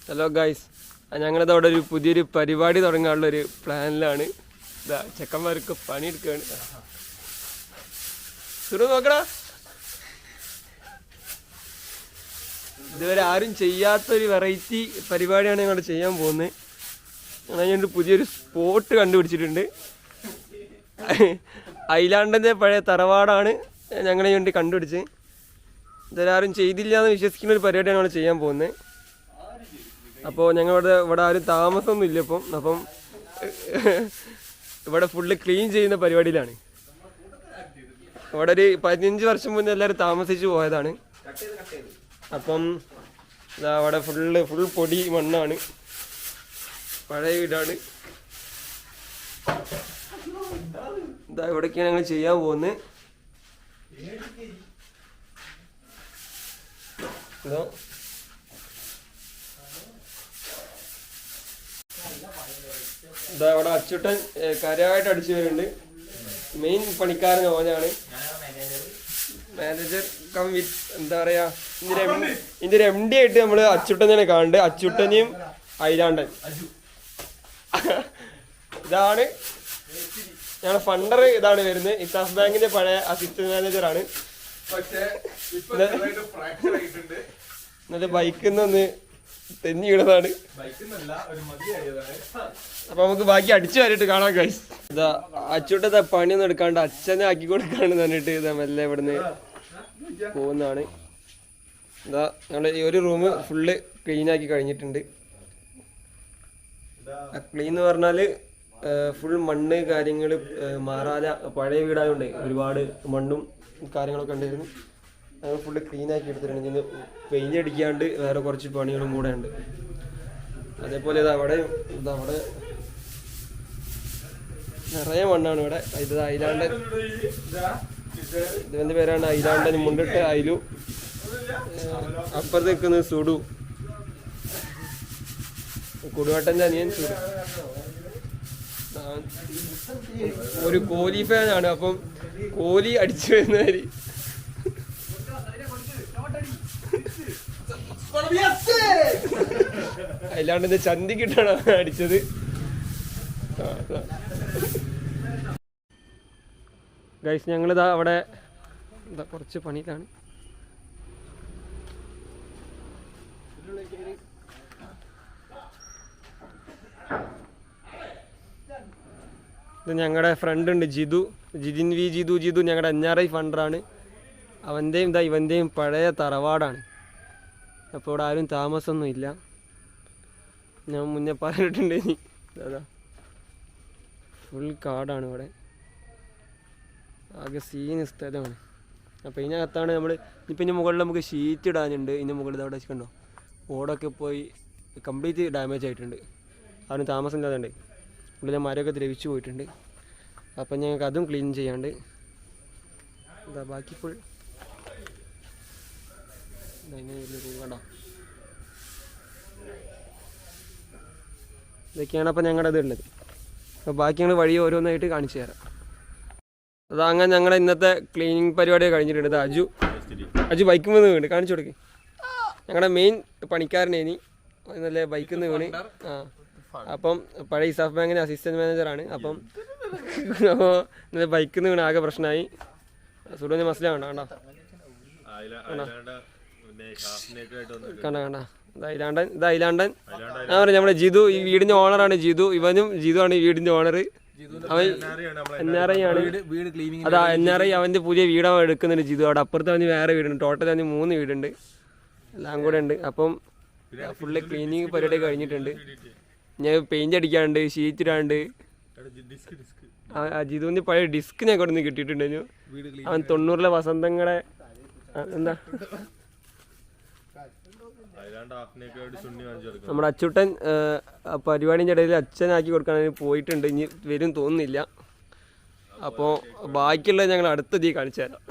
Hello guys, ഞങ്ങളിതവിടെ ഒരു പുതിയൊരു പരിപാടി തുടങ്ങാനുള്ളൊരു പ്ലാനിലാണ്. ഇതാ ചെക്കന്മാർക്ക് പണിയെടുക്കുകയാണ്. നോക്കടാ, ഇതുവരെ ആരും ചെയ്യാത്തൊരു വെറൈറ്റി പരിപാടിയാണ് ഞങ്ങൾ ചെയ്യാൻ പോകുന്നത്. ഞങ്ങൾ പുതിയൊരു സ്പോട്ട് കണ്ടുപിടിച്ചിട്ടുണ്ട്. ഐലാൻഡിൻ്റെ പഴയ തറവാടാണ് ഞങ്ങളെ വേണ്ടി കണ്ടുപിടിച്ച്. ഇതുവരെ ആരും ചെയ്തില്ല എന്ന് വിശ്വസിക്കുന്ന ഒരു പരിപാടിയാണ് നമ്മൾ ചെയ്യാൻ പോകുന്നത്. അപ്പോൾ ഞങ്ങളിവിടെ ആരും താമസമൊന്നും ഇല്ല അപ്പം ഇവിടെ ഫുള്ള് ക്ലീൻ ചെയ്യുന്ന പരിപാടിയിലാണ്. ഇവിടെ ഒരു 15 വർഷം മുന്നേ എല്ലാവരും താമസിച്ച് പോയതാണ്. അപ്പം ഇതാ അവിടെ ഫുൾ പൊടി മണ്ണാണ്, പഴയ വീടാണ്. ഇതാ ഇവിടേക്കാണ് ഞങ്ങൾ ചെയ്യാൻ പോകുന്നത്. ഇതാ ഇതാ ഇവിടെ അച്ചുട്ടൻ കരയായിട്ട് അടിച്ചു വരുന്നുണ്ട്. മെയിൻ പണിക്കാരൻ ഓനാണ്, മാനേജർ കം വിത്ത് എന്താ പറയാ, ഇതിന്റെ ഒരു MD ആയിട്ട് നമ്മള് അച്ചുട്ടനെയാണ് കാണുന്നുണ്ട്. അച്ചുട്ടനെയും ഐലാണ്ടൻ. ഇതാണ് ഞങ്ങളുടെ ഫണ്ടർ, ഇതാണ് വരുന്നത്. ഇസാഫ് ബാങ്കിന്റെ പഴയ അസിസ്റ്റന്റ് മാനേജറാണ്. എന്നിട്ട് ബൈക്കിൽ നിന്ന് തെന്നി വീണതാണ്. അപ്പൊ നമുക്ക് ബാക്കി അടിച്ചു വരിട്ട് കാണാം ഗൈസ്. ഇതാ അച്ചുട്ടത്തെ പണിയൊന്നും എടുക്കാണ്ട് അച്ഛനെ ആക്കി കൊടുക്കാണെന്ന് പറഞ്ഞിട്ട് ഇതാ മെല്ലെ ഇവിടുന്ന് പോകുന്നതാണ്. ഇതാ ഞങ്ങളുടെ ഈ ഒരു റൂം ഫുള്ള് ക്ലീൻ ആക്കി കഴിഞ്ഞിട്ടുണ്ട്. ക്ലീൻ എന്ന് പറഞ്ഞാല് ഫുൾ മണ്ണ് കാര്യങ്ങൾ മാറാല, പഴയ വീടായതുകൊണ്ട് ഒരുപാട് മണ്ണും കാര്യങ്ങളൊക്കെ ഉണ്ടായിരുന്നു. ഞങ്ങൾ ഫുള്ള് ക്ലീൻ ആക്കി എടുത്തിട്ടുണ്ട്. ഇനി പെയിന്റ് അടിക്കാണ്ട് വേറെ കുറച്ച് പണികളും കൂടെ ഉണ്ട്. അതേപോലെ അവിടെ നിറയെ മണ്ണാണ് ഇവിടെ. ഇത് ഐലാണ്ടൻ, ഇതിന്റെ പേരാണ് ഐലാണ്ടൻ. മുണ്ടിട്ട് അയിലു, അപ്പുറത്ത് നിൽക്കുന്നത് സുഡു, കുടുവാട്ടൻ്റെ അനിയൻ സുഡു. ഒരു കോഹ്ലി ഫാനാണ്, അപ്പം കോഹ്ലി അടിച്ചു വരുന്നവര് ഐലാണ്ടിന്റെ ചന്തിക്കിട്ടാണ് അടിച്ചത്. ഗൈസ്, ഞങ്ങളിതാ അവിടെ കുറച്ച് പണിയിലാണ്. ഇത് ഞങ്ങളുടെ ഫ്രണ്ട് ഉണ്ട് ജിതിൻ വി ജിതു ഞങ്ങളുടെ NRI ഫണ്ടറാണ്. അവൻ്റെയും ഇവൻ്റെയും പഴയ തറവാടാണ്. അപ്പോൾ ഇവിടെ ആരും താമസമൊന്നും ഇല്ല. ഞാൻ മുന്നേ പറഞ്ഞിട്ടുണ്ട്. ഇനി അതാ ഫുൾ കാടാണ് ഇവിടെ, ആകെ സീൻ സ്ഥലമാണ്. അപ്പോൾ ഇതിനകത്താണ് നമ്മൾ ഇപ്പം ഇതിൻ്റെ മുകളിൽ നമുക്ക് ഷീറ്റ് ഇടാനുണ്ട്. ഇതിൻ്റെ മുകളിൽ അവിടെ വെച്ചിട്ടുണ്ടോ ഓടൊക്കെ പോയി കംപ്ലീറ്റ് ഡാമേജ് ആയിട്ടുണ്ട്. ആരും താമസം ഇല്ലാതുണ്ട്. ഉള്ളിലെ മരമൊക്കെ ദ്രവിച്ചു പോയിട്ടുണ്ട്. അപ്പം ഞങ്ങൾക്ക് അതും ക്ലീൻ ചെയ്യാണ്ട്. എന്താ ബാക്കി ഫുൾ കണ്ടോ, ഇതൊക്കെയാണ് അപ്പം ഞങ്ങളുടെ ഇത് ഉള്ളത്. അപ്പോൾ ബാക്കി ഞങ്ങൾ വഴി ഓരോന്നായിട്ട് കാണിച്ചു തരാം. അത് അങ്ങനെ ഞങ്ങളുടെ ഇന്നത്തെ ക്ലീനിങ് പരിപാടിയൊക്കെ കഴിഞ്ഞിട്ടുണ്ട്. ഇത് അജു ബൈക്കിൽ നിന്ന് വീണ് കാണിച്ചു കൊടുക്ക്. ഞങ്ങളുടെ മെയിൻ പണിക്കാരനേനി നല്ല ബൈക്കിൽ നിന്ന് വീണ്. അപ്പം പഴയ ഇസാഫ് ബാങ്കിൻ്റെ അസിസ്റ്റൻറ്റ് മാനേജറാണ്. അപ്പം ബൈക്കിൽ നിന്ന് വീണ് ആകെ പ്രശ്നമായി. സുഡൂൻ്റെ മസല കണ്ടോ കണ്ട ഐലാണ്ടൻ. ഞാൻ പറഞ്ഞു നമ്മുടെ ജിതു ഈ വീടിന്റെ ഓണറാണ്. ജിതു ആണ് ഈ വീടിന്റെ ഓണർ. അവൻ NRI ആണ്. അതാ NRI അവന്റെ പുതിയ വീടാണ് എടുക്കുന്നുണ്ട് ജിതു. അവിടെ അപ്പുറത്ത് അവന് വേറെ വീടുണ്ട്. ടോട്ടൽ അവന് 3 വീടുണ്ട്, എല്ലാം കൂടെ ഉണ്ട്. അപ്പം ഫുള്ള് ക്ലീനിങ് പരിപാടി കഴിഞ്ഞിട്ടുണ്ട്. ഞാൻ പെയിന്റ് അടിക്കാണ്ട്, ഷീറ്റ് ഇടാണ്ട്. ജിതുവിന്റെ പഴയ ഡിസ്ക് ഞാൻ ഇവിടെ നിന്ന് കിട്ടിയിട്ടുണ്ടായിരുന്നു. അവൻ 90-ലെ വസന്തങ്ങളെ എന്താ നമ്മുടെ അച്ചുട്ടൻ പരിപാടിൻ്റെ ഇടയിൽ അച്ഛനാക്കി കൊടുക്കാൻ പോയിട്ടുണ്ട്. ഇനി വരും തോന്നുന്നില്ല. അപ്പോൾ ബാക്കിയുള്ളത് ഞങ്ങൾ അടുത്ത കാണിച്ചു തരാം.